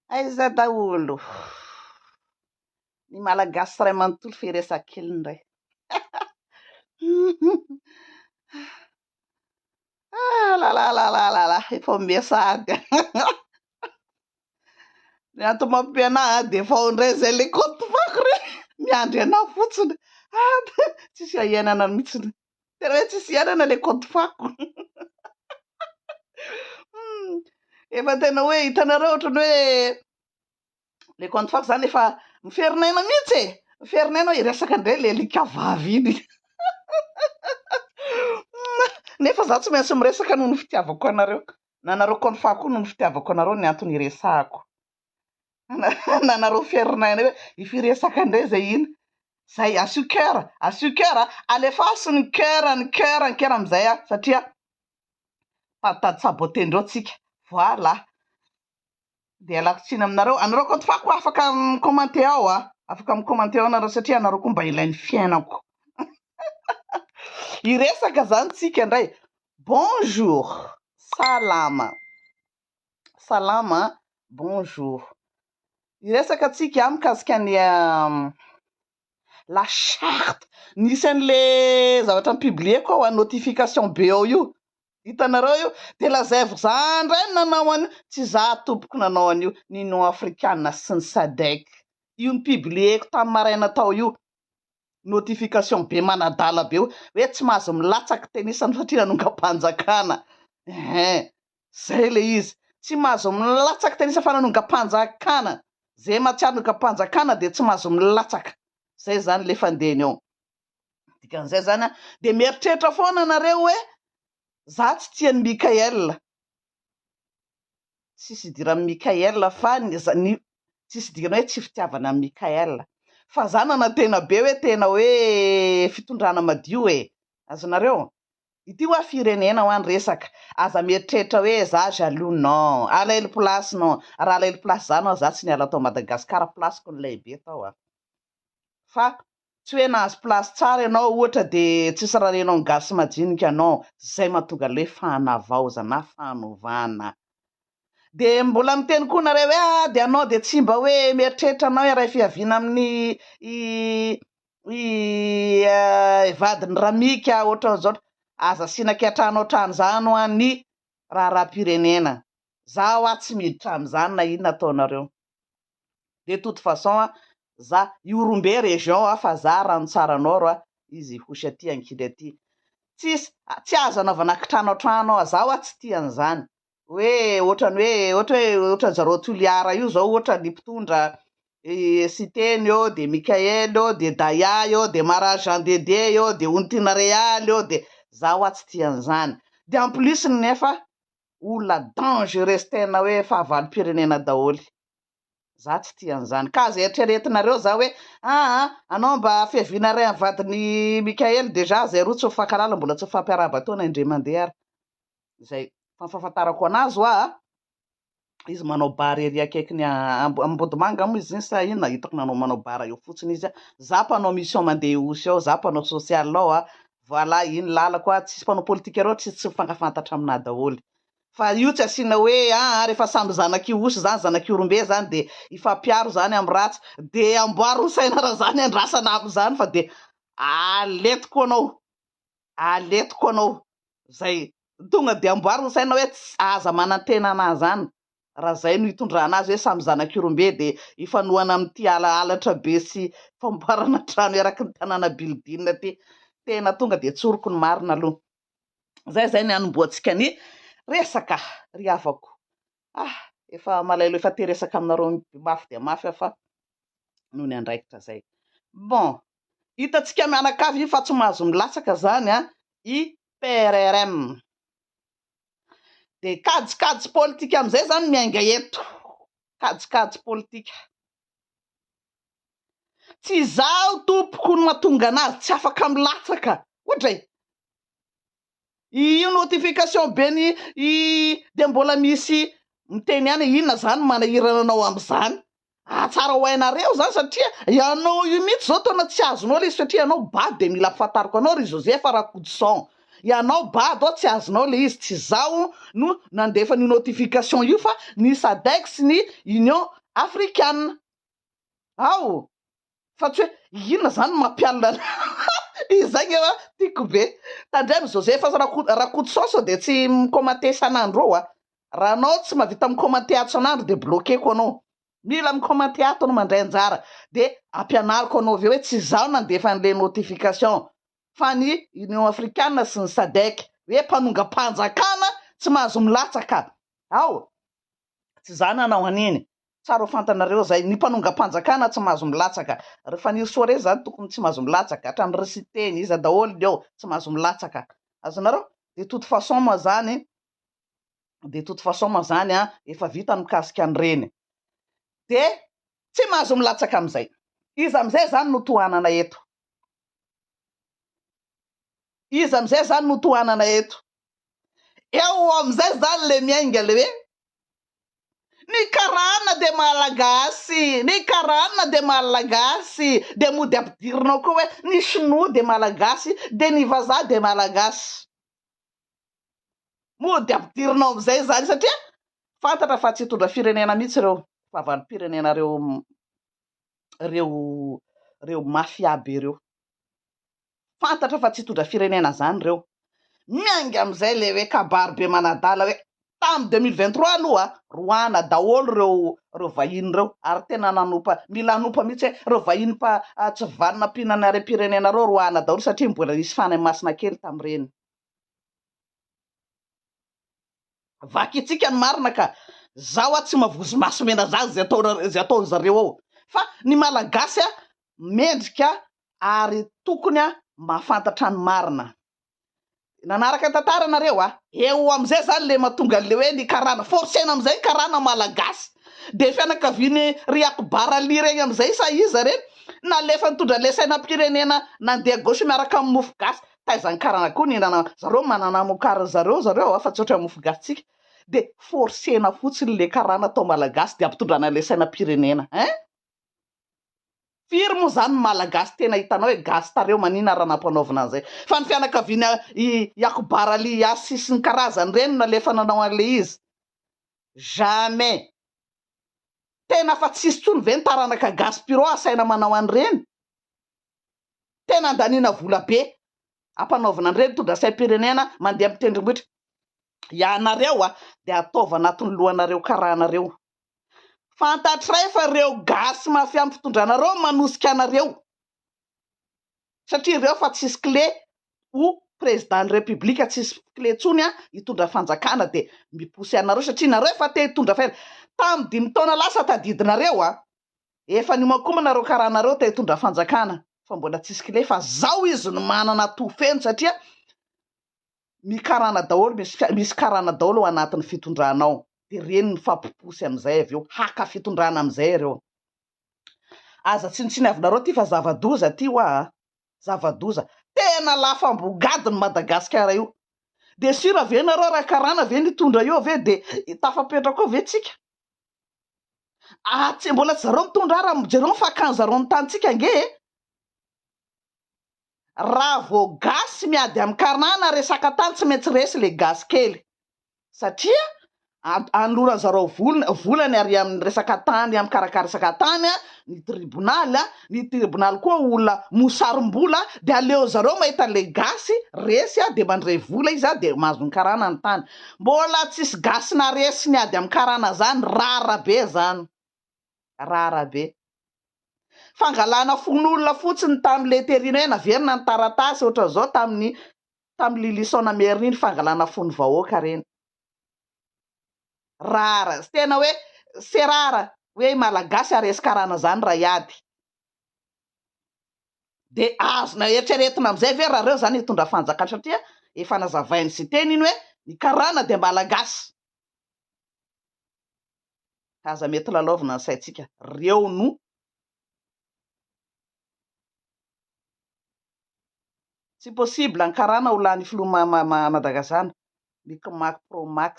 Aiza daholo ny malagasy ray manontolo firesakely indray. Lalalala efa miasady ny antony mampiana de efa ondray zay le compte vako re miandry ana fotsiny tsisy iainana mihitsiny tena hoe tsisy iainana le compte vako. Efa tena hoe hitanareo ohatrany hoe le compte vako zany efa miferinaina mihitsy miferinaina hoe iresaka indray le alika vavy iny. Nefa za tsy maintsy miresaka noho ny fitiavako anareo nanareo compte vako noho ny fitiavako anareo ny antony iresahako nanareo ferinaina hoe ifiresaka indray zay iny zay asio cœur alefaso ny cœur amizay satria patady sabotendreo tsika voilà de alako tsiny aminareo anareo compte vako afaka micommente ao afaka micommente ao anareo satria anareo koa mba ilain'ny fiainako. Iresaka zany tsika indray. Bonjour salama bonjour iresaka tsika mikasika ny la charte nisy an'le zavatra mipublieko ao notification be ao io hitanareo io de lazaivo zany ray nanao an'io tsy za tompoko nanao an'io ny union africaine sy ny sadek io ny publieko tamin'ny maraina tao io notification be manadala be hoe tsy mahazo milatsaka tenisany satria nanonga-panjakana zay le izy tsy mahazo milatsaka tenisa fa nanonga-panjakana zay matsianonga-panjakana de tsy mahazo milatsaka zay zany le fandehany ao dikan'izay zany de mieritreritra foana nareo hoe za tsy tian'ny Mikael tsisy idiran'ny Mikael fa tsisy idirana hoe tsy fitiavana amin'ny Mikael fa za nanantena be hoe tena hoe fitondrana madio azonareo ity hoa firenena ho any resaka aza mieritreritra hoe za jaloux non alaily place non raha alaily place zany ao za tsy niala tao Madagasikara placeko ny lehibe tao fa tsy hoe nahazo place tsara ianao ohatra de tsisy raha renao gasy majinika non zay mahatonga le fanavaozana fanovana de mbola miteny koa nareo hoe de anao de tsy mba hoe mieritreritra anao raha fiaviana amin'ny vadiny ramika ohatran'izao aza sinakatranao trano zany ho any raharam-pirenena za hoa tsy miditra am'izany na inona ataonareo de toute façon za iorombe région fa za rano tsaranao ro izy hosy aty ankily aty tsy azo anaovana kitranao trano za hoa tsy tian'izany hoe ohatran'zareo Toliara io zao ohatra ny mpitondra Siteny eo de Mikael eo de Daya eo de Mara Jean Dede eo de Ontina Real eo de za hoa tsy tian'izany de en plus nefa olona dangereuse tena hoe fahavalo-pirenena daholy za tsy tian'izany ka zay eritreretinareo za hoe anao mba fiaviana ray amin'ny vadiny Mikael deja zay roa tsy hofankalala mbola tsy hofampiarahaba taona indray mandeha ary zay fahafantarako anazy hoa izy manao bara ery akaikiny Ambodimanga moa izy ziny sa inona hitako nanao manao bara eo fotsiny izy za mpanao mission mandeha osy ao za mpanao social ao voilà iny lalako tsisy mpanao politika reo tsy mifankafantatra amina daholy fa io tsy asiana hoe rehefa samby zanaky osy zany zanaky orombe zany de ifampiaro zany amin'ny ratsy de amboary ho saina raha zany andrasana am'zany fa de aletiko anao zay tonga de amboary ho saina hoe aza manantena anazy zany raha zay no hitondrana azy hoe samy zanaky orombe de ifanohana amin'ity alatra be sy famboarana trano eraky ny tanàna bildina ty tena tonga de tsoroko ny marina aloha zay ny anomboantsika ny resaka ry havako efa malailo efa teresaka aminareo mafy de mafy fa noho ny andraikitra zay bon hitantsika mianakavy fa tsy mahazo milatsaka zany i PRRM de kajikajy politika am'izay zany miainga eto kajikajy politika tsy zao tompoko no mahatonga anazy tsy afaka milatsaka ohatray io notification be ny de mbola misy miteny any inona zany manahirana anao am'izany tsara ho hainareo zany satria ianao io mihitsy zao taona tsy azonao le izy satria ianao bady de mila fahatariko anao ry Joseph Rakodison ianao bado tsy azonao le izy tsy zao no nandefa ny notification io fa ny SADC sy ny Union africaine ao fa tsy hoe inona zany mampialina izay ngefa tiako be tandremy Joseph Rakotosaosy de tsy mikomanté isan'andro eo raha anao tsy mahavita mikomanté ato isan'andro de bloqueko anao mila mikomanté ato anao mandray anjara de ampianariko anao aveo hoe tsy zao nandefa an'le notification fa ny Union africaine sy ny SADC hoe mpanongam-panjakana tsy mahazo milatsaka ao tsy zany anao aniny tsara ho fantanareo zay ny mpanongam-panjakana tsy mahazo milatsaka rehefa nisoa re zany tokony tsy mahazo milatsaka hatrany resiteny izy daholo eo tsy mahazo milatsaka azonareo de toute façon ma zany efa vita mikasika an'ireny de tsy mahazo milatsaka am'izay izy am'izay zany no tohanana eto izy am'izay zany no tohanana eto eo am'izay zany le miainga le hoe ny karana de malagasy ny karana de malagasy de mody ampidirinao koa hoe ny sinoa de malagasy de ny vazaha de malagasy mody ampidirinao am'izay zany satria fantatra fa tsy hitondra firenena mihitsy reo vavan'ny-pirenena reo mafia aby reo fantatra fa tsy hitondra firenena zany reo mianga am'izay le hoe kabary be manadala hoe tamin'ny 2023 aloha roana daholo reo vahiny reo ary tena mila hanompa mihitsy hoe reo vahiny tsy vanina mpihinana re-pirenena reo roana daholo satria mbola nisy fanay masina kely tamin'ireny vakitsika ny marina ka zaho tsy mavozy masomena zany zay ataony zareo ao fa ny malagasy mendrika ary tokony mahafantatra ny marina nanaraka tantara anareo eo am'izay zany le mahatonga le hoe ny karana forsena am'izay karana malagasy de fianakaviany Riakobaraly regny am'izay sa iza reny nalefa nitondra le sainam-pirenena nandeha gauche miaraka amin'ny mofo gasy taizany karana koa nihinana zareo manana mokary zareo afa tsy oatra mofo gasy tsika de forsena fotsiny le karana atao malagasy de ampitondrana le sainam-pirenena firy moa zany malagasy tena hitanao hoe gasy tareo manina raha nampanaovina an'izay fa ny fianakaviana Iakobaraly Asy sy ny karazany reny nalefa nanao an'le izy jamais tena fa tsisy tsony ve ny taranaka gasy piro asaina manao an'ireny tena andaniana vola be ampanaovina an'ireny tondra saim-pirenena mandeha amin'ny tendrombohitra ianareo de ataova anatin'ny lohanareo karahanareo fantatray fa reo gasy mafia amin'ny fitondranareo manosika anareo satria reo fa tsisy clé ho président république tsisy clé tsony hitondra fanjakana de miposy anareo satria nareo efa te hitondra tamin'ny 5 taona lasa tadidinareo efa niomakomanareo karahanareo te hitondra fanjakana fa mbola tsisy clé fa zao izy no manana tofeno satria mikarana daholo misy karana daholo ao anatin'ny fitondranao de reny ny fampiposy am'izay avy eo haka fitondrana am'izay reo aza tsinitsiny avinareo ty fa zava-doza ty zava-doza tena lafambogadiny Madagasikara io de sira ve nareo raha karana ve nitondra io ve de tafapetraka ao ve tsika tsy mbola tsy zareo mitondra raha jereo mifankany zareo ny tantsika nge raha vo gasy miady amin'ny karana resaka tany tsy maintsy resy le gasy kely satria anoran zareo volany ary amin'ny resaka tany amin'ny karakaresaka tany ny tribonaly koa olona mosarim-bola de aleo zareo mahita le gasy resy de mandray vola izy de mahazo ny karana ny tany mbola tsisy gasy na resy ny ady amin'ny karana zany rara be zany rara be fangalana fon'olona fotsiny tamin'le terina hoe naverina ny taratasy ohatra zao tamin'ny lilisona meriny fangalana fony vahoaka reny rara tena hoe se rara hoe malagasy aresy karana zany raha iady de azona eritreretina am'izay ve raha reo zany hitondra fanjakana satria efa nazavainy sy teny iny hoe ny karana de malagasy aza mety lalaovina ny saitsika reo no tsy possible ny karana ho lany filoha Madagasikara Micmac Promax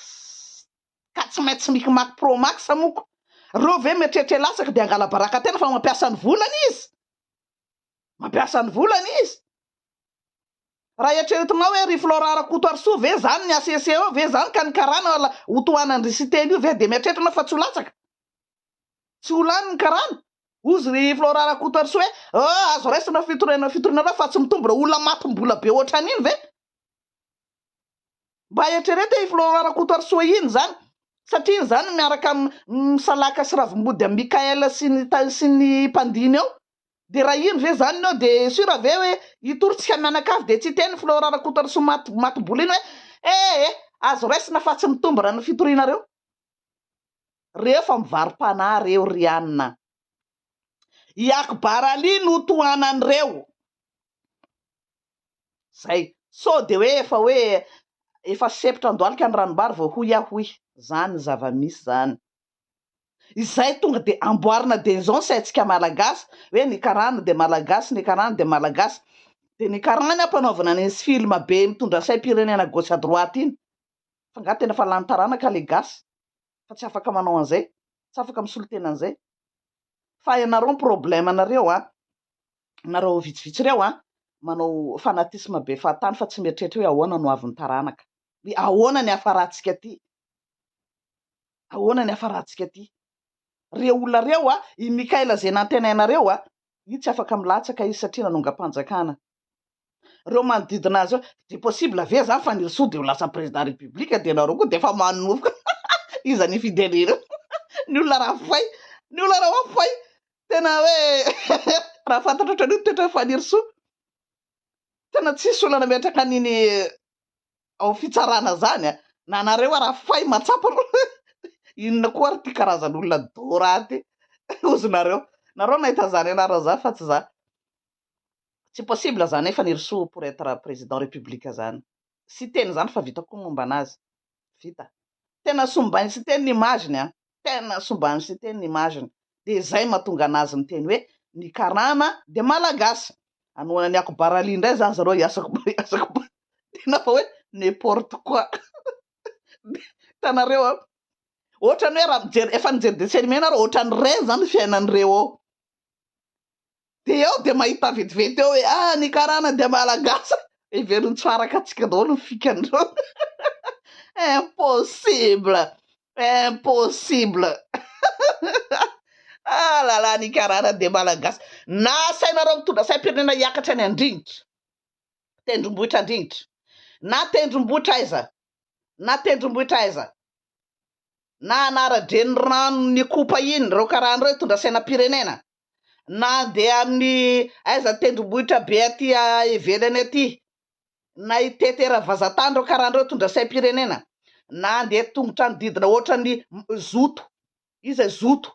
ka tsy maintsy Micmac Promax moko reo ve mieritreritra lasaka de angala baraka tena fa mampiasa ny volana izy raha eritreretinao hoe ry Florent Rakotoarisoa ve zany ny ACC eo ve zany ka nikarana hotoanany Citeny io ve de mieritreritra fa tsy ho latsaka tsy ho lany ny karana ozy ry Florent Rakotoarisoa hoe azo raisina fitorena fa tsy mitombona olona matim-bola be ohatran'iny ve mba eritreretra i Florent Rakotoarisoa iny zany satria zany miaraka misalaka sy ravim-body amin'ny Mikaela sy ny mpandiny eo de raha iny ve zany nao de sura ve hoe itorontsika mianakavy de tsy teny Florent Rakotoarisoa matim-bola iny hoe azo raisina fa tsy mitombona ny fitorianareo rehefa mivarim-panahy reo Rianina i Akbar Ali no toanan'ireo zay so de hoe efa sepitra andohalika ny ranombary vao hoy ahoy zany zava-misy zany izay tonga de amboarina denizao saintsika malagasy hoe ny karana de malagasy ny karana de malagasy de ny karana ampanaovana ny film be mitondra saim-pirenena gauche à droite iny fa nga tena fa lany taranaka le gasy fa tsy afaka manao an'izay tsy afaka misolo tena an'izay fa ianareo ny problème anareo nareo vitsivitsy reo manao fanatisme be fahatany fa tsy mieritreritra hoe ahoana no avy ny taranaka ahoana ny afaratsika ty ahoana ny afaratsika ty reo olona reo i Mikaela zay nantenainareo io tsy afaka milatsaka izy satria nanonga-panjakana reo manodidina azy de possible ve zany fa nirso de ho lasa président république de nareo koa de fa manovoka iza ny fidelina ny olona raha fay ny olona raha fay tena hoe raha fantatra ohatran'io toetra fa nirso tena tsisy olana metraka niny ao fitsarana zany na nareo raha fay matsapa inona koa ary ty karazan'olona doraty ozy nareo nahita zany anara za fa tsy za tsy possible zany efa nirso pour être président république zany sy teny zany fa vita koa momba anazy vita tena sombany sy teny imagine tena sombany sy teny imagine de zay mahatonga anazy miteny hoe ny karana de malagasy anoana ny Akbar Ali indray zany zareo iasako tena fa hoe n'importe quoi tanareo ohatrany hoe raha mijery efa nijery dessin nareo ohatrany rey zany fiainan'ireo ao de eo de mahita vetivety eo hoe ny karana de malagasy everiny tsaraka atsika daholo ny fikan'ireo impossible lala ny karana de malagasy na sainareo mitondra saim-pirenena hiakatra any andringitra tendrombohitra andringitra na tendrombohitra aiza na anara-dreny rano ny kopa iny reo karahan'ireo hitondra sainam-pirenena na de amin'ny aiza tendrombohitra be aty ivelany aty na itetera vazatany reo karahan'ireo hitondra saim-pirenena na andeha tongotra ny didina ohatra ny zoto iza zoto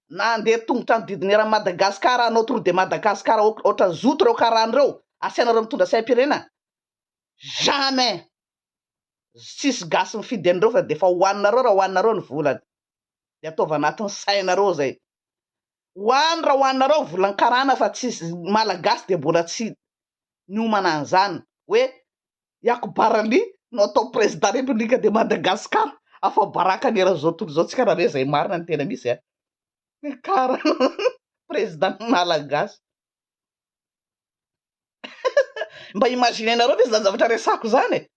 na andeha tongotra ny didiny era Madagasikara anotro de Madagasikara ohatra zoto reo karahan'ireo asianareo mitondra saim-pirenena jamais sisy gasy mifidy an'ireo fa de fa hoaninareo raha hoaninareo ny volany de ataova anatin'ny sainareo zay hoany raha hoaninareo volan'ny karana fa tsisy malagasy de mbola tsy niomana an'izany hoe Akbar Ali no atao président république de Madagasikara afa baraka ny era zao tontolo zao tsika raha hoe zay marina ny tena misy karana président malagasy mba imagine nareo ve zany zavatra resako zany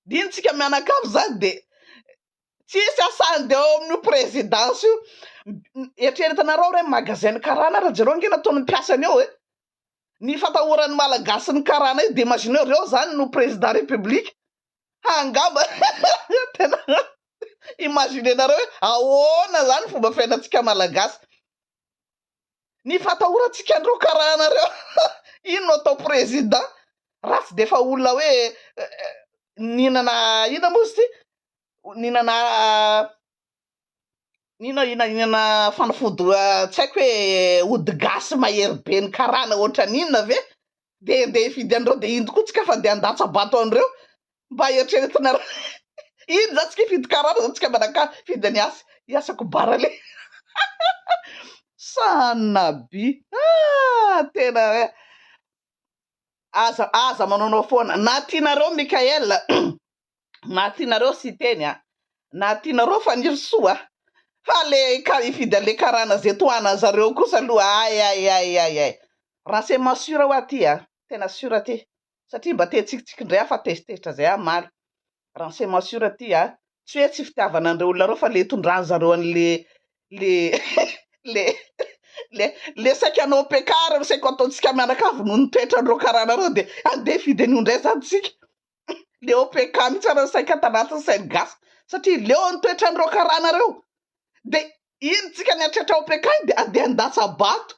dintsika mianakavy zany de tsisy asany de eo amin'ny présidence io eritreretanareo hoe magasin karana raha jereo nge nataony mpiasany eo ny fatahoran'ny malagasy ny karana io de imagine reo zany no président république angamba tena imagine nareo hoe ahoana zany fomba fiainantsika malagasy ny fatahorantsika andreo karanareo ino no atao président raha tsy de fa olona hoe ninana ina mozy ty ninana fanafody tsy haiko hoe ody gasy mahery be ny karana ohatran'inona ve de hifidy an'ireo de iny kotsika fa de andatsabato an'ireo mba eritreretinareo iny za tsika hifidy karana za tsika manaka fidy any iasako barale sanaby tena hoe aza manonao foana na tianareo Mikaela na tianareo sy teny na tianareo fa nirsoa fa le hifidy an'le karana zay toana zareo kosa aloha ay raha c'est ma sura ho aty tena sura ty satria mba tetsikitsiky ndray afa tezitezitra zay amaly renseignement sur aty tsy hoe tsy fitiavana andreo olona reo fa le tondrany zareo an'le le le le saika anao pekara no saiko ataontsika mianakavy no nitoetrandreo karanareo de andeha fidy an'io ndray zany tsika le OPK mihitsy areo saika tanatin'ny sainy gasy satria leo nitoetrandreo karanareo de iny tsika niatratra OPK de andeha andatsa bato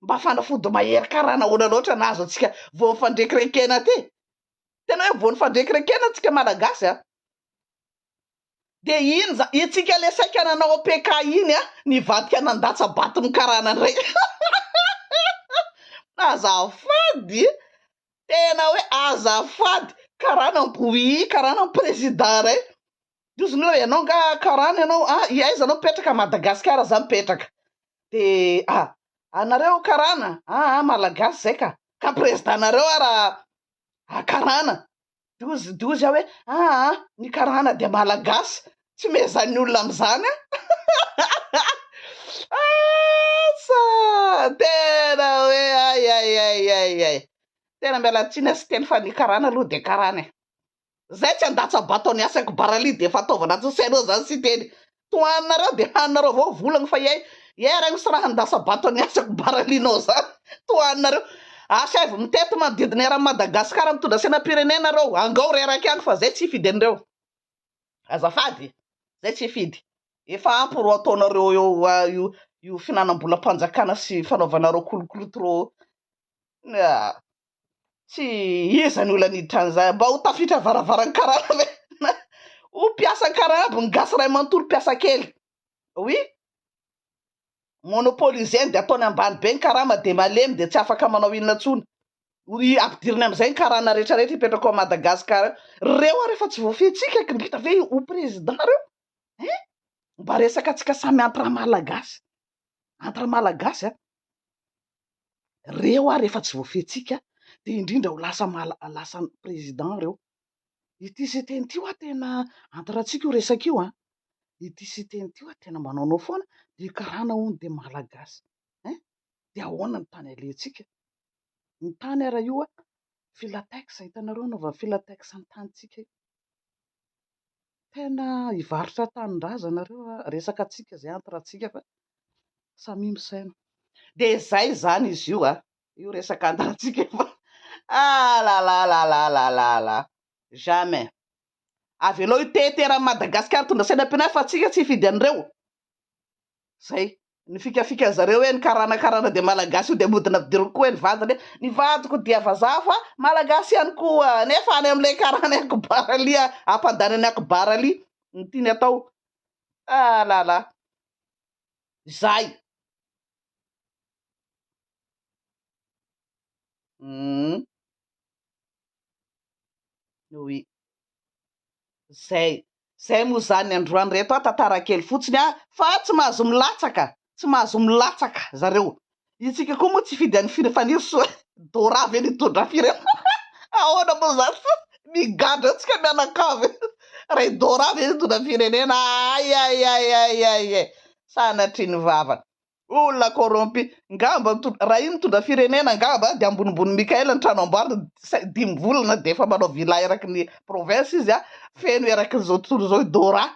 mba fanafody mahery karana ona loatra nazo atsika vo fandrekirekena ty tena hoe vo ny fandrekirekena atsika malagasy de iny itsika le saika nanao OPK iny nivadika nandatsa bato ny karana ndray azafady tena hoe azafady karana mboi karana président ray dozony hoe ianao nga karana ianao iaiza anao petraka Madagasikara za mipetraka de anareo karana malagasy zay ka président nareo raha karana dozy hoe ny karana de malagasy tsy mezan'ny olona am'zany tena hoe ay tena miala tsiny sy teny fa ny karana aloha de karana zay tsy andatsa bato ny asako barali de fataovana tsy sainao zany sy teny toaninareo de haninareo avao volagna fa ragno sy raha andasa bato ny asako baralinao zany toaninareo asavy mitety manodidina era Madagasikara mitondra sainam-pirenenareo angao reraky agny fa zay tsy fidy an'ireo azafady zay tsy fidy efa ampy ro ataonareo io finanam-bolam-panjakana sy fanaovanareo kolokolo tsy izany olona niditran'zay mba ho tafitra varavarany karana ho piasa karana aby ny gasy ray manontolo piasa kely oui monopoliser de ataony ambany be ny karama de malemy de tsy afaka manao inona tsony ampidiriny am'izay ny karana rehetrarehetra hipetraka ao Madagasikara reo rehefa tsy voafetsika kindrita ve ho président reo mba resaka atsika samy antra malagasy reo rehefa tsy voafetsika de indrindra ho lasa président reo ity sy teny ty tena antaratsika io resaka io ity sy teny ty tena manaonao foana de karana hony de malagasy de ahoana ny tany alentsika ny tany ara io filatex hitanareo nova filatex ny tanysika tena hivarotra tanin-drazanareo resaka atsika zay antaratsika fa samy misaina de zay zany izy io resaka antaratsika fa la jamais avy anao iteteran'ny Madagasikara tondra sainam-pirenena fa atsika tsy fidy an'ireo zay ny fikafika zareo hoe ny karana de malagasy io de modina vidiriko koa ny vadiny ny vadiko dia vazaha fa malagasy ihany koa nefa any am'ilay karana akobaraly ampandanany akobaraly ny tiany atao la zay oui zay moa zany androany reto tantara kely fotsiny fa tsy mahazo milatsaka zareo itsika koa moa tsy fidy any fanirso dora ve nitondra firenena ahoana moa zany migadra atsika mianakavy ray dora ve nitondra firenena ay sanatriny vavana olona corrompi ngamba raha iny mitondra firenena ngamba de ambonimbony Mikaela ny trano amboarina 5 volana de efa manao villa eraky ny province izy feno eraky zao tontolo zao dora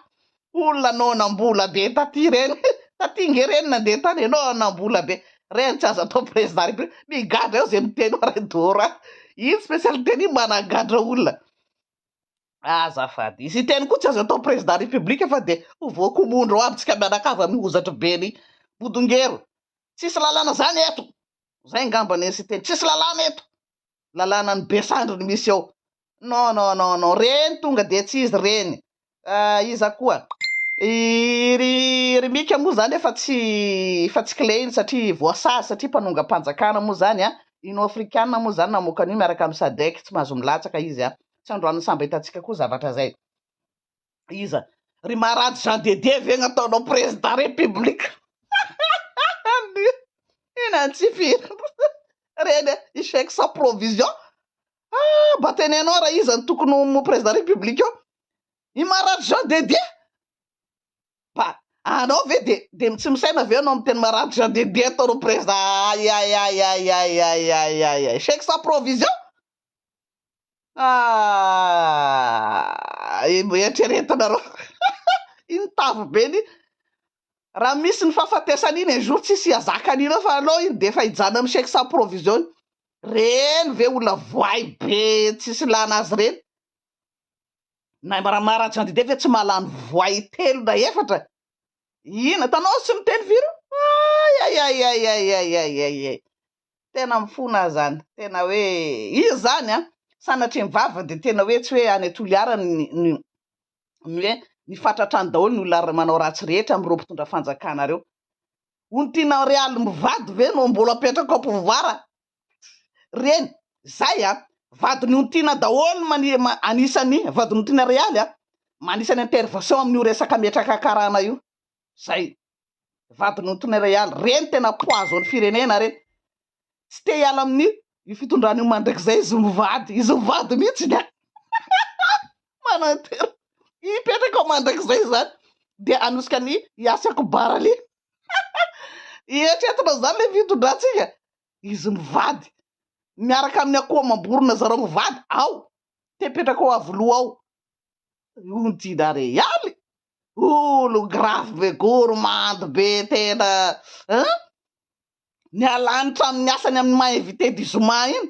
olona anao nambola be taty reny taty ngereny nandeha tany anao nambola be reny tsy azo atao président migadra eo zay miteny ray dora iny spécialité iny managadra olona azafady izy teny koa tsy azo atao président république fa de voakomondro aby tsika mianakavy amin'ny ozatra be ny bodongero tsisy lalàna zany eto zay ngamba ny sy teny tsisy lalàna eto lalàna ny besandrony misy ao non reny tonga de tsy izy reny iza koa ry mika moa zany efa tsy clé iny satria voasazy satria mpanonga-panjakana moa zany ino afrikana moa zany namoaka an'io miaraka amin'ny sadek tsy mahazo milatsaka izy tsy androany samba hitantsika koa zavatra zay iza ry marady Jean Dédé ve gnataonao président république inantsy firy reny échec sans provision mba tenenao raha izy ny tokony mo président république eo i marady Jean Dédé anao ve de tsy misaina ve anao miteny marady Jean Dédé ataonao président ay échec sans provision Eritreretanareo iny tavo be ny raha misy ny fahafatesana iny jour tsisy azakan'ina fa alao iny de fa hijana amin'ny chèque sans provision reny ve olona voay be tsisy lana azy reny na raha de fe tsy malany voay telo na efatra ina tanao sy miteny viro ay tena mifona zany tena hoe izy zany a sanatry mivava de tena hoe tsy hoe any Toliara ny hoe ny fatratrany daholo ny olona manao ratsy rehetra am'ireo mpitondra fanjakanareo ony tiana Real mivady ve no mbola apetraka ao pouvoir reny zay a vadiny ontiana daholo anisany vadiny ontiana Real a manisany intervention amin'io resaka metraka karana io zay vadiny ontiana Real reny tena poison ny firenena reny tsy te hiala amin'ny io fitondrany mandrakizay izy mivady mihitsy ny manantero ipetraka ao mandrakizay zany de anosika ny iasako barali ietretina zany le fitondratsika izy mivady miaraka amin'ny akoho mamborona zareo mivady ao tepetraka ao avoloa ao ontina Real olo grave be gourmand be tena ny alanitra amin'ny asany amin'ny maha-invité du Zuma iny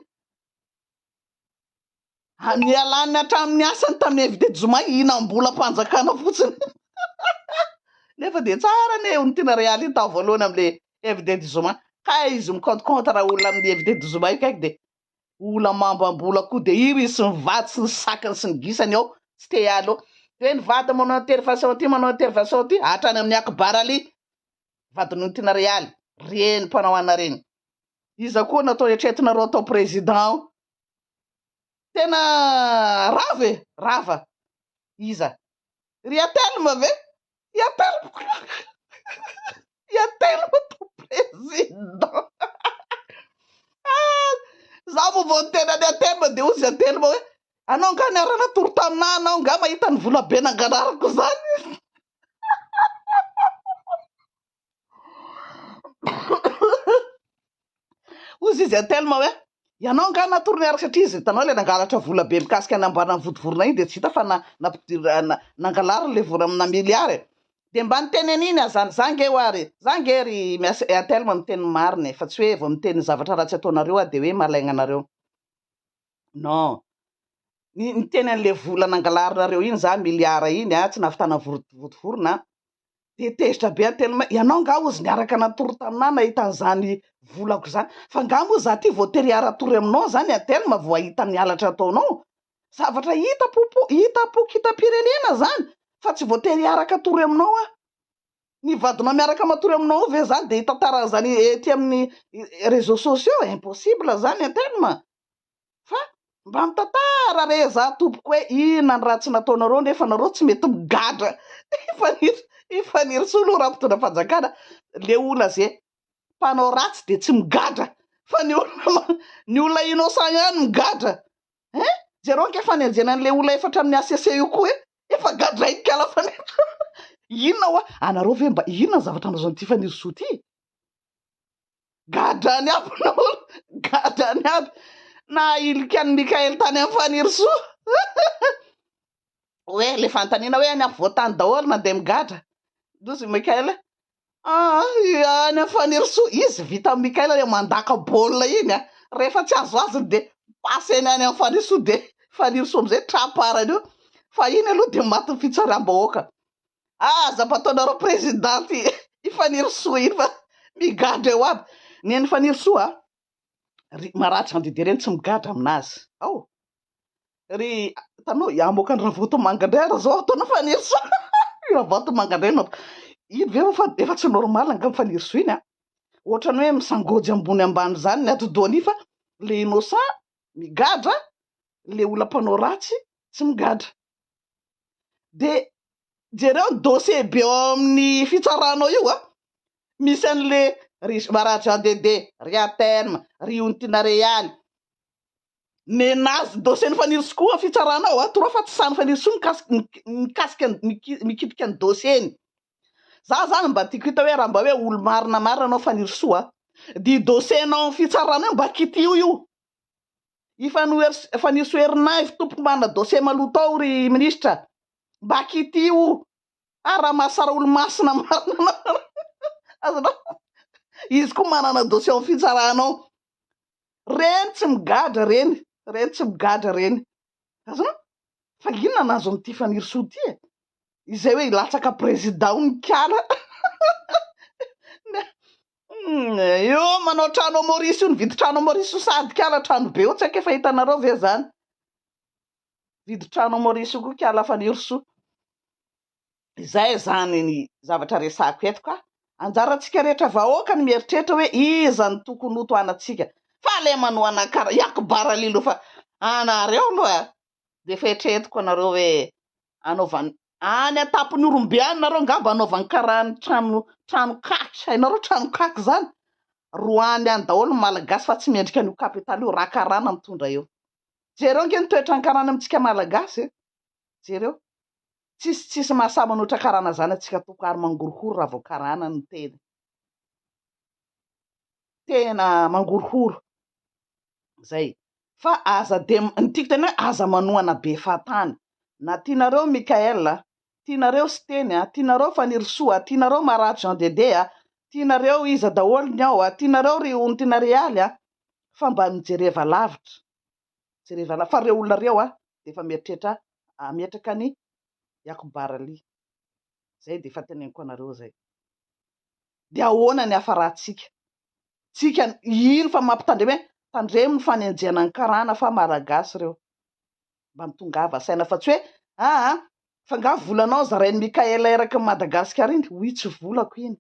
ny alany hatramin'ny asany tamin'ny invité du Zuma inam-bola mpanjakana fotsiny nefa de tsara ne ontina Real iny tao voalohany am'le invité du Zuma ka izy miconte raha olona amin'ny invité du Zuma io kaiky de olona mambam-bola koa de io izy sy mivady sy ny sakany sy ny gisany ao tsy te hiala ao hoe ny vady manao intervention ty manao intervention ty hatrany amin'ny akibarali vadiny ontina Real reny mpanao ana reny iza koa natao etretinareo atao président tena rava iza ry Atelma ve Atelma atao président za vao tena ny Atelma de ozy Atelma hoe anao nga niarana toro tamina anao nga mahita ny vola be nanganarako zany ozy izy Atelma hoe ianao nga natoro niaraka satria izy tanao le nangalatra vola be mikasika ny ambanany vodivorona iny de tsy hita fa nangalariny le vola amina miliary de mba niteny an'iny azany zange hoary zange ry Atelma miteny mariny fa tsy hoe vao miteny zavatra ratsy ataonareo de hoe malaigna anareo non ny teny an'le vola nangalarinareo iny za miliara iny tsy navitana vodivorona de tezitra be Atelma ianao nga ozy niaraka natoro tamina nahita an'izany volako zany fa nga moa za ty voatery aratory aminao zany Atelma vao ahita ny halatra ataonao zavatra hitam-pirenena zany fa tsy voatery araka atory aminao ny vadina miaraka matory aminao ve zany de hitantara zany ety amin'ny réseaux sociaux impossible zany Atelma fa mba mitantara re za tompoko hoe inona ny ratsy nataonareo nefa nareo tsy mety migadra ifaniry solo raha mpitondra fanjakana le olona zay mpanao ratsy de tsy migadra fa ny olona innocent ihany migadra jereo anke fanenjena an'le olona efatra amin'ny ACC io koa efa gadraiky ala inona hoa anareo ve mba inona ny zavatra anao zany ty faniry soa ty gadrany aby naolo gadrany aby na ilikany Mikael tany amin'ny faniry soa hoe le fantaniana hoe any am-voatany daholo mandeha migadra dozy Mikael any amin'ny faniry soa izy vita amin'ny Mikael le mandaka baolina iny rehefa tsy azo azony de paseny any amin'ny faniry soa de faniry soa am'izay traparany io fa iny aloha de maty ny fitsaram-bahoaka zapataonareo présidenty ifaniry soa iny fa migadra eo aby ny faniry soa maratra andidy reny tsy migadra aminazy ry tanao amoaka ny ravoto mangadrera zao ataona faniry soa ravoto mangadrena iny ve fa efa tsy normal anga mifaniry soa iny ohatrany hoe misangojy ambony ambany zany ny atodoany fa le innocent migadra le olona mpanao ratsy tsy migadra de jereo ny dossier be ao amin'ny fitsaranao io misy an'le Maratra Dede ry Atelma ry ontina Real menazy dossier ny faniry soa fitsaranao toroa fa tsy sany faniry soa mikitika ny dossier-ny za zany mba tiako hita hoe raha mba hoe olo marina anao faniry soa di dossier-nao fitsarana io mba kitio io efa nisy herinavy tompo mana dossier maloto ao ry ministra mba kitio raha mahasara olo masina marina azonao izy koa manana dossier amin'ny fitsaranao reny tsy migadra reny tsy migadra reny azonao fa inona nazo am'ty fanirisoa ty e izay hoe latsaka président onikala io manao trano Maurice io nividy trano Maurice sady kala trano be io tsy haiko efa hitanareo ve zany vidy trano Maurice koa kala fanirisoa izay zany ny zavatra resako eto ka anjarantsika rehetra vahoaka ny mieritreritra hoe iza ny tokony ho toanatsika fa le manoana kara yakobara lilo fa anareo aloha de fetretiko anareo hoe anaovany any atapony orombe any nareo ngamba anaovany karany trano kaky hainareo trano kaky zany roany any daholo malagasy fa tsy miendrika an'io kapitaly io raha karana mitondra eo jereo nge nitoetra ny karana amintsika malagasy jereo tsisy mahasama notra karana zany atsika toko ary mangorohoro raha vao karana ny tena mangorohoro zay fa aza de nytiako tena hoe aza manoana be fatany na tianareo Mikaela tianareo Steny tianareo Fanirisoa tianareo Marary Jean Dede tianareo iza daholo ny ao tianareo ry Ontina Rialy fa mba mijereva lavitra fa reo olona reo de efa mieritreritra ametraka ny Yakobaraly zay de efa teneniko anareo zay de ahoana ny afaratsika tsika ino fa mampitandremy hoe tandremo ny fanenjena ny karana fa malagasy reo mba mitongava saina fa tsy hoe fa nga volanao zarainy Mikaela eraka Madagasikara iny hoy tsy volako iny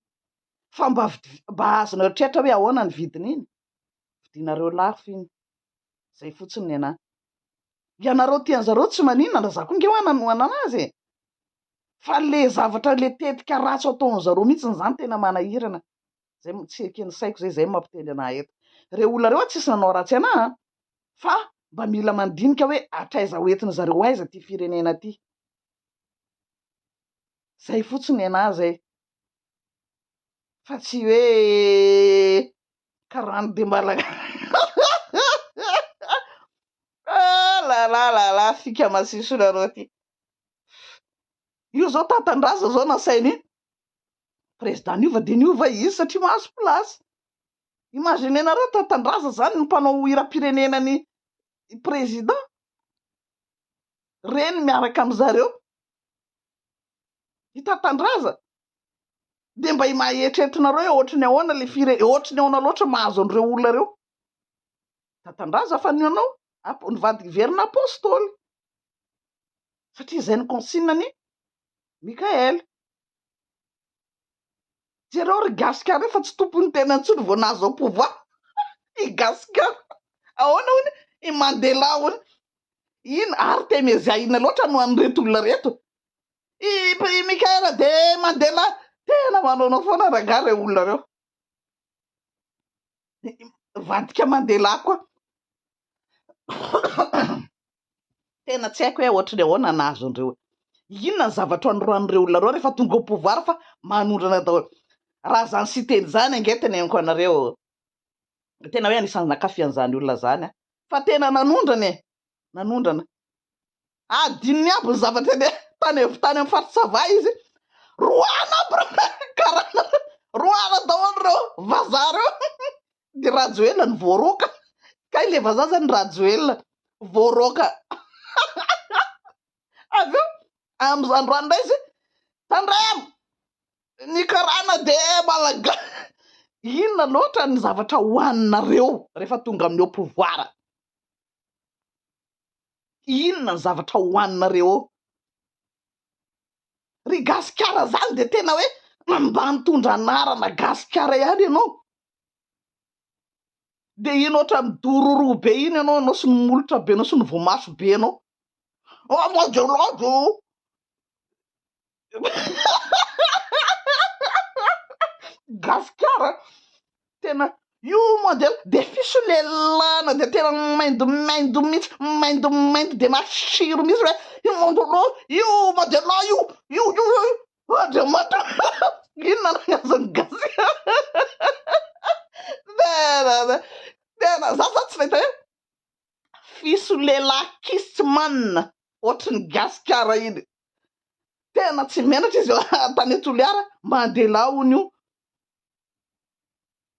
fa mba azonao eritreritra hoe ahoana ny vidiny iny vidinareo lafo iny zay fotsiny ny anahy ianareo tianjareo tsy maninana za koa nge hoana noana anazy fa le zavatra le tetika ratsy ataon'zareo mihitsy zany tena manahirana zay tsy ekeny saiko zay mampiteny anahy eto reo olona reo tsisy nanao ratsy anahy fa mba mila mandinika hoe atraiza hoentiny zareo aiza ty firenena ty zay fotsiny anahy zay fa tsy hoe karano de malaga la fika masiso nareo ty io zao tatandraza zao nasainy président niova de niova izy satria mahazo plasy imagine nareo tatandraza zany ny mpanao hiram-pirenena ny président reny miaraka am'zareo hitatandraza de mba maheritreretinareo ohatrany ahoana le ohatrany ahoana loatra mahazo an'ireo olona reo tatandraza fa ninanao nivadiky verina apôstôly satria zay ny consigne ny Mikael jereo ry gasikara fa tsy tompony tena ntsony vao nazo ao pouvoir i gasikara ahoana hony i Mandela hony iny ary temezia ina loatra no an'reto olona reto i Mikaela de Mandela tena manaonao foana ragare olona reo vadika Mandela koa tena tsy haiko hoe ohatrany ahoana nazo andreo inona ny zavatra androan'ireo olona reo rehefa tonga ao pouvoir fa manondrana daholo raha zany sy teny zany angetany eniko anareo tena hoe anisany nakafian'zany olona zany fa tena nanondrana adininy aby ny zavatra tany amin'ny faritsava izy roana karana roana daholo reo vazaha reo de rajoelina ny voaroka ka ile vazaha zany rajoelina voaroka aveo am'zandroanindray izy tandremo ny karana de malaga inona loatra ny zavatra hoaninareo rehefa tonga amin'ny ao pouvoir inona ny zavatra hoaninareo ry gasikara zany de tena hoe mba nitondra anarana gasikara ihany ianao de ino oatra midororo be iny ianao sy ny molotra be anao sy ny voamaso be anao majelado gasikara tena io modèle de fisolelana de tena maindo mihitsy de masiro mihitsy hoe io modèle io de mata inona nanazany gasy tena za tsy fahita hoe fiso lehilahy kistman ohatry ny gasikara iny tena tsy menatra izy tany Toliara Mandela ony io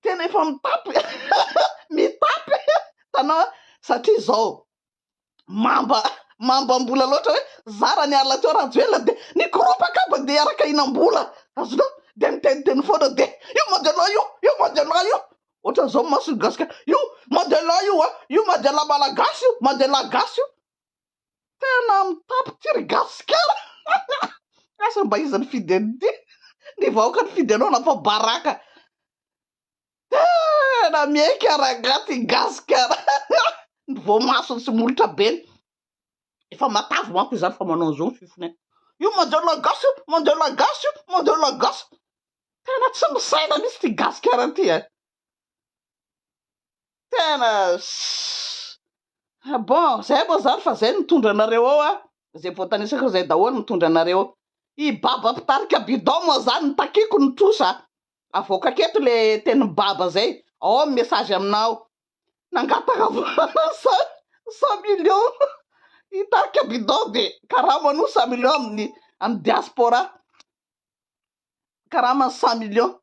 tena efa mitapy mitapy tanao satria zao mambambola loatra hoe zara ny ala teo Rajoelina de nikorompaka ba de araka inam-bola azonao de miteny foana de io Mandela io Mandela io ohatran'izao maso gasikara io Mandela io Mandela malagasy io Mandela gasy io tena mitapy tiry gasikara asa mba izy ny fidenity ny vahoaka ny fidenao nafa baraka tena miaiky aragaty gasikara ny voamasony sy molotra beny efa matavy manko izany fa manao an'izao ny fifony io Mandela gasy io Mandela gasy io Mandela gasy tena tsy misaina misy ty gasikara ty tena bon zay moa zany fa zay mitondra anareo ao zay voatanisako zay daholo mitondra anareo i baba mpitarika bidon moa zany ny takiko ny trosa avoaka keto le teny baba zay ao message aminao nangataka 100 millions hitarika bidon de karama no 100 millions amin'ny diaspora karama 100 millions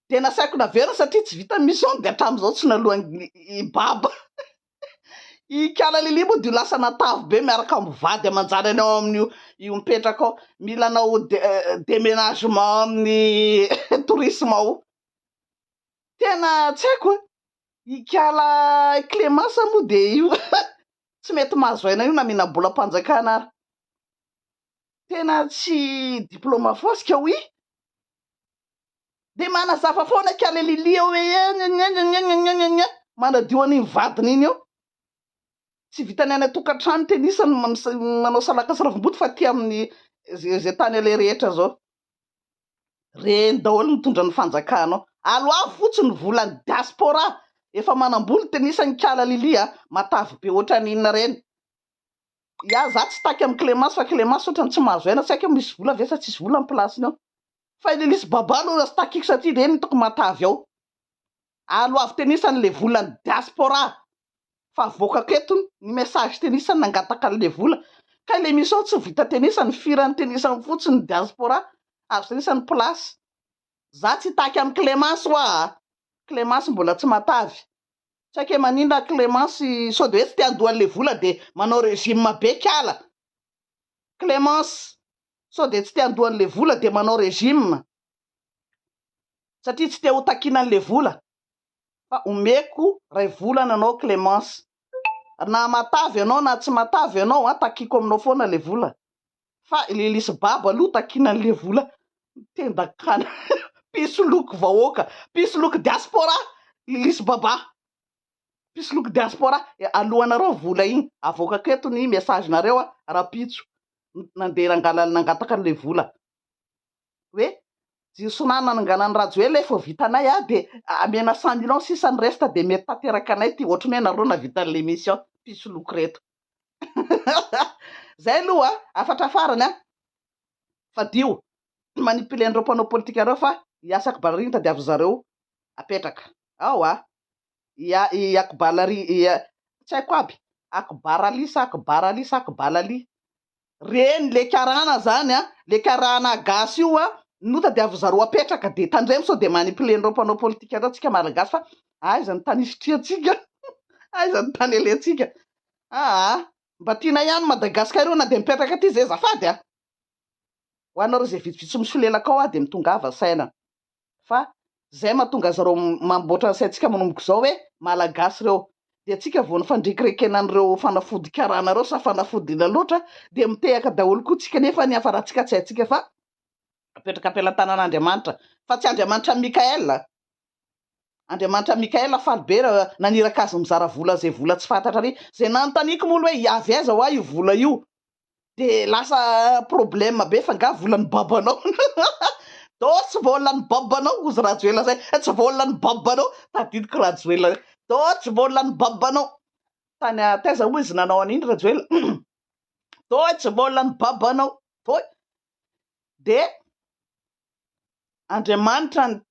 de nasaiko naverina satria tsy vita mission de hatramin'izao tsy nalohany i baba i Kiala Lili moa de lasa natavy be miaraka amivady amanjany anao amin'io io mipetraka ao mila anao déménagement amin'ny tourisme ao tena tsy haiko i Kiala Clémence moa de io tsy mety mahazo aina io na mihinam-bola mpanjakana ary tena tsy diplôma fosika oi de manazafa foana Kiala Lili eo hoe manadio an'iny vadiny iny eo tsy vitany any tokantrano tenisany manao salaka sy ravim-boty fa ty amin'ny zay tany ale rehetra zao reny daholo mitondra ny fanjakanao aloha fotsiny volany diaspora efa manamboly tenisany Kiala Lili matavy be ohatran'inona reny za tsy taky amin'ny Clémence fa Clémence ohatrany tsy mahazo aina saika misy vola ve sa tsisy vola amin'ny plasiny ao fa Elisy Baba aloha sy takiko satria reny toko matavy ao aloha avy tenisany le volany diaspora fa voaka keto ny message tenisany nangataka an'le vola ka le misy ao tsy vita tenisany firany tenisany fotsiny diaspora avy tenisany place za tsy taky amin'ny Clémence Clémence mbola tsy matavy saika maninona Clémence sao de hoe tsy te andohan'le vola de manao régime be Kiala Clémence sao de tsy te andohan'le vola de manao régime satria tsy te ho takinan'le vola fa omeko ray volana anao Clémence na matavy anao na tsy matavy anao takiko aminao foana le vola fa Elisy Baba aloha takinan'le vola tendakana pisoloko vahoaka pisoloko diaspora Elisy Baba pisoloko diaspora alohanareo vola igny avoaka keto ny message nareo rapitso nandeha nangataka an'le vola hoe jisonana nanganany Rajoelina efa vitanay de amena 100 millions sisa ny resta de mety tanteraka anay ty ohatrany hoe nareo navita l'émission pisoloko reto zay aloha afatra farany fa dio manipulen'ireo mpanao politika reo fa iasako balariny tadiavy zareo apetraka ao i Akbalary tsy haiko aby Akbalali reny le karana zany le karana gasy io no tadiavy zareo apetraka de tandremo sao de manipulen'ireo mpanao politika reo tsika malagasy fa aiza ny tany isitreantsika aiza ny tany elentsika mba tiana ihany Madagasikara io na de mipetraka aty zay zafady ho anareo zay vitsivitsy misolelaka ao de mitongava saina fa zay mahatonga zareo mamboatra saintsika manomboka zao hoe malagasy reo de atsika vao ny fandrikirekenan'ireo fanafody karana reo sa fanafodina loatra de mitehaka daholo koa tsika nefa ny afaratsika tsy haintsika fa apetraka ampelantanan'Andriamanitra fa tsy Andriamanitra Mikaela faly be naniraka azy mizara vola zay vola tsy fantatra ary zay nanontaniako moa hoe iavy aiza ho io vola io de lasa problème be fa nga volan'ny babanao do tsy volan'ny babanao ozy Rajoelina zay tsy volan'ny babanao tadidiko Rajoelina do tsy volan'ny babanao tany taiza moa izy nanao an'iny Rajoelina do tsy volan'ny babanao to de Andriamanitra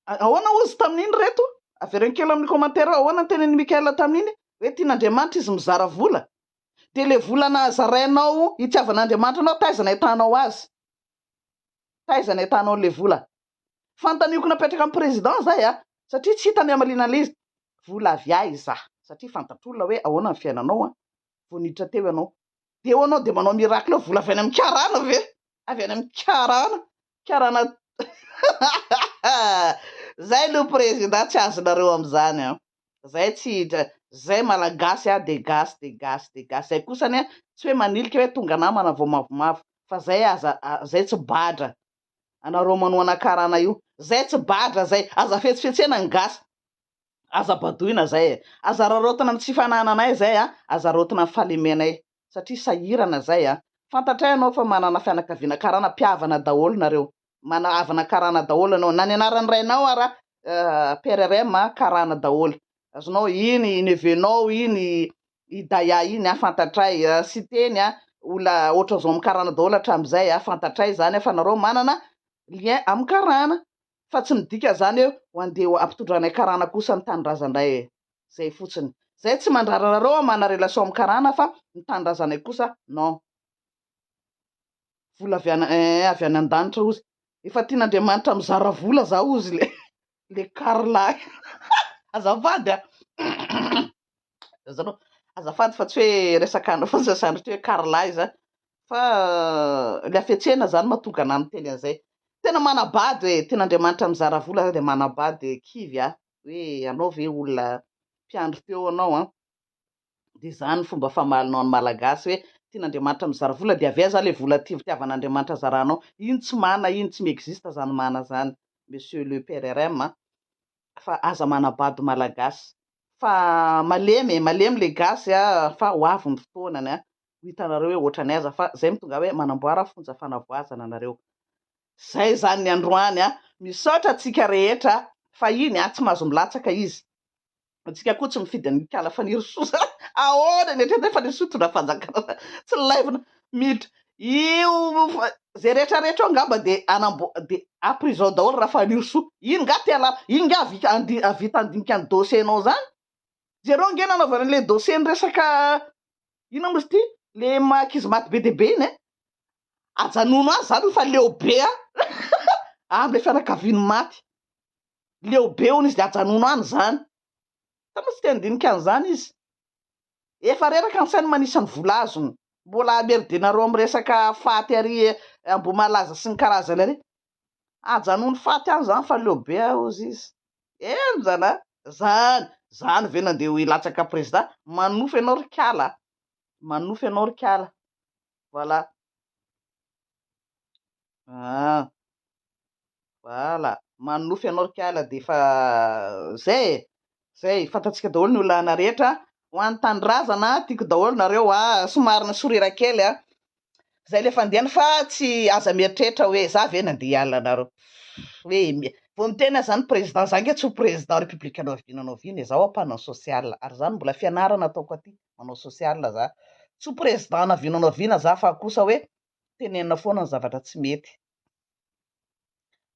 ahoana ozy tamin'iny reto avereny kely amin'ny commentaire ahoana ny tenen'i Mikaela tamin'iny hoe tian'Andriamanitra izy mizara vola, de le volana zarainao itiavan'Andriamanitra anao taizana hitanao azy, taizana hitanao le vola. Fantanioko napetraka amin'ny président zay satria tsy hitany amalinana izy vola avy ahy za, satria fantatr'olona hoe ahoana ny fiainanao vonitra teo ianao, de eo anao de manao miracle vola avy any amin'ny karana ve, avy any amin'ny karana zay lo président tsy azonareo am'zany zay tsy hidra zay malagasy de gasy zay kosany tsy hoe manilika hoe tonga namana vao mavomavo fa zay zay tsy badra anareo manoana karana io, zay tsy badra zay aza fetsifetsena ny gasy, aza badoina zay aza rarotina tsy fanananay zay aza rotina falemenay satria sahirana zay fantatray anao fa manana fianakaviana karana mpiavana daholo nareo, manavana karana daholo anao na ny anaran'ny rainao PRRM karana daholo azonao iny nevenao iny idaya iny fantatray sy teny ola ohatra zao amin'ny karana daholo hatram'izay fantatray zany fa nareo manana lien amin'ny karana fa tsy midika zany ho andeha ampitondranay karana kosa ny tanindrazanay zay fotsiny, zay tsy mandrara nareo mana relation amin'ny karana fa ny tanindrazanay kosa non vola avy any an-danitra ozy efa tian'Andriamanitra mizara vola za ozy le karla azafady azafady fa tsy hoe resaka anao fa sasandry hoe karla izy fa le afetsena zany mahatonga anany teny an'izay, tena manabady hoe tian'Andriamanitra mizara vola de manabady kivy hoe anao ve olona mpiandry teo anao de zany fomba famalinao ny malagasy hoe tian'Andriamanitra mizara vola de avy za le vola fitiavan'Andriamanitra zaranao iny tsy mana iny tsy miexiste zany mana zany monsieur le PRRM fa aza manabady malagasy fa malemy le gasy fa ho avy ny fotoanany ho hitanareo hoe ohatranay aza fa zay mitonga hoe manamboara fonja fanavoazana nareo, zay zany ny androany misaotra atsika rehetra fa iny tsy mahazo milatsaka izy atsika koa tsy mifidy ny kala fanirosoa ahoana ny etrety fanirosotona fanjakana tsy laivina miditra io zay rehetrarehetra angamba de de a prison daholo raha fanirosoa iny nga tela iny nga avita andinika ny dossier-nao zany jereo nge nanaovana le dossier ny resaka ino mozy ty le makizy maty be de be iny ajanono azy zany fa leo be amle fianakaviany maty leo be ony izy de ajanono any zany tsy te andinika an'izany izy efa reraka ny sainy manisany vola azony mbola ameridenareo amin'ny resaka faty ary ambomalaza sy ny karazany ary ajanono faty any zany fa leo be ozy izy eno zany ve nandeha ho ilatsaka président manofy ianao rikala voilà voilà manofy ianao rikala de fa zay fantatsika daholo ny olana rehetra ho an'ny tanindrazana tiako daholo nareo somarina sorira kely zay le fandehany fa tsy aza mieritreritra hoe za ve nandeha hiala nareo hoe vao miteny zany président zange tsy ho président républicain anao vina zaho ampanao social ary zany mbola fianarana ataoko aty manao social za tsy ho président navinanao vina za fa kosa hoe tenenina foana ny zavatra tsy mety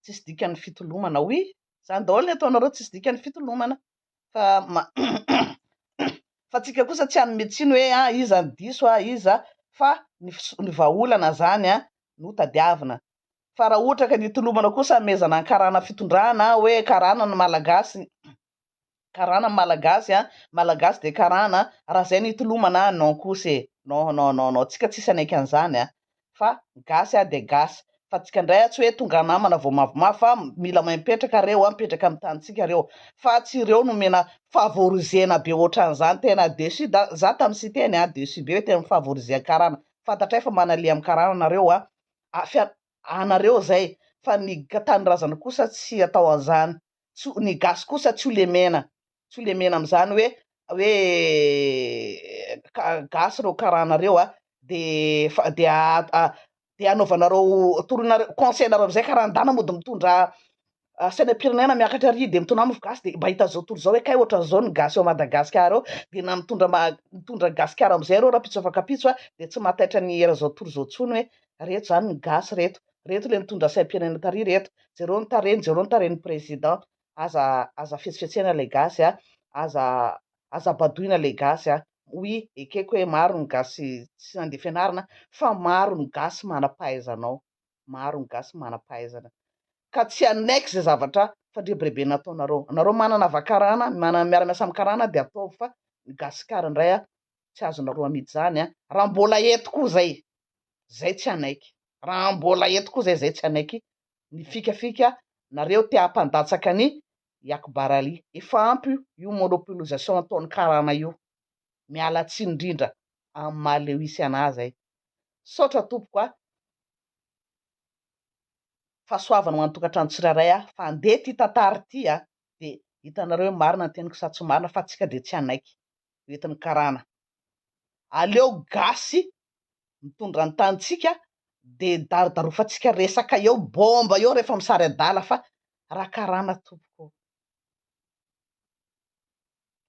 tsisy dikan'ny fitolomana hoy zany daholo ny ataonareo tsisy dikan'ny fitolomana fa tsika kosa tsy any meditsiny hoe iza ny diso iza fa ny vahaolana zany no tadiavina fa raha ohatra ka nitolomana kosa mezana ny karana fitondrana hoe karana ny malagasy malagasy de karana raha zay nitolomana non kosa non tsika tsisy anaiky an'izany fa gasy de gasy fa tsika ndray tsy hoe tonga namana vao mavomavo fa mila mipetraka reo mipetraka amin'ny tanitsika reo fa tsy ireo no mena favorizena be ohatran'izany tena desu za tamin'ny sy teny desu be hoe tena mifavorizena karana fantatray fa manale amin'ny karana nareo anareo zay fa ny tanindrazana kosa tsy atao an'izany ny gasy kosa tsy ho lemena amin'izany hoe gasy reo karanareo de anaovanareo toronareo conseilnareo am'izay karandana mody mitondra sainam-pirenena miakatra ary de mitondra mofogasy de mba hita zao tory zao hoe kay ohatran'izao ny gasy eo Madagasikara de na mitondra gasikara am'izay reo raha pitso afakapitso de tsy mahataitra ny era zao tory zao tsony hoe reto zany ny gasy reto le mitondra saim-pirenena tary reto jereo ny tareny président aza fetsifetsena le gasy aza azabadoina le gasy a hoy ekeko hoe maro ny gasy tsy nandeha fianarana fa maro ny gasy manam-pahaizanao, maro ny gasy manam-pahaizana ka tsy anaiky zay zavatra fandrebirebe nataonareo. Anareo manana vakarana, manana miara-miasa am'karana de ataovy fa ny gasikara indray a tsy azonareo amidy zany a raha mbola eto koa zay tsy anaiky. Raha mbola eto koa zay tsy anaiky. Ny fikafika nareo te hampandatsaka ny Yakbaraly. Efa ampy io monopolisation ataon'ny karana io. Miala tsiny indrindra amin'ny mahaleo isy anazy ay. Saotra tompoko a fahasoavana ho an'ny tokantrano tsirairay a fa andeha ty tantara ty a de hitanareo hoe marina ny teniko sa tsy marina fa tsika de tsy anaiky entin'ny karana. Aleo gasy mitondra ny tanitsika de darodarofantsika resaka eo bomba eo rehefa misary adala fa raha karana tompoko.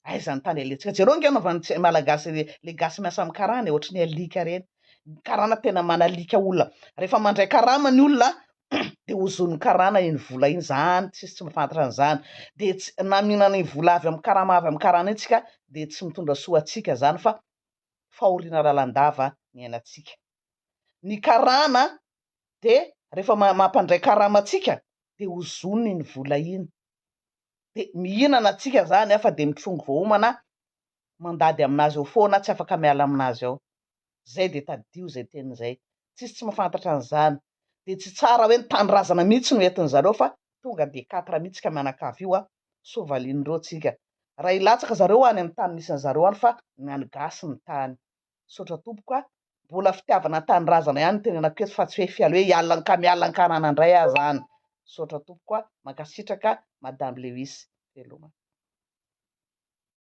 Aizany tany alentsika jereo nge novantsy malagasy le gasy miasa amin'ny karana ohatry ny alika reny. Karana tena manalika olona rehefa mandray karama ny olona de hozon'ny karana iny vola iny zany tsisy tsy mafantatra an'izany de tsy na mihinana iny vola avy amin'ny karama avy amin'ny karana iny tsika de tsy mitondra soa atsika zany fa fahoriana lalandava ny ainatsika. Ny karana de rehefa mampandray karama atsika de hozoniny iny vola iny de mihinana atsika zany a fa de mitrongo voahomana mandady aminazy eo foana tsy afaka miala aminazy ao. Zay de tadio zay tenin'izay tsisy tsy mahafantatra an'izany de tsy tsara hoe ny tanorazana mihitsy no entin'zareo fa tonga de 4 mihitsy ka mianakavy io a sovalin'ireo tsika raha ilatsaka zareo any amin'ny tany misy an'zareo any fa ny any gasy ny tany. Saotra tompoko a mbola fitiavana tanorazana ihany tenenako eto fa tsy hoe fiala hoe hiala ka miala ny karana indray aho zany. Saotra tompoko a mankasitraka madame Lewis veloma.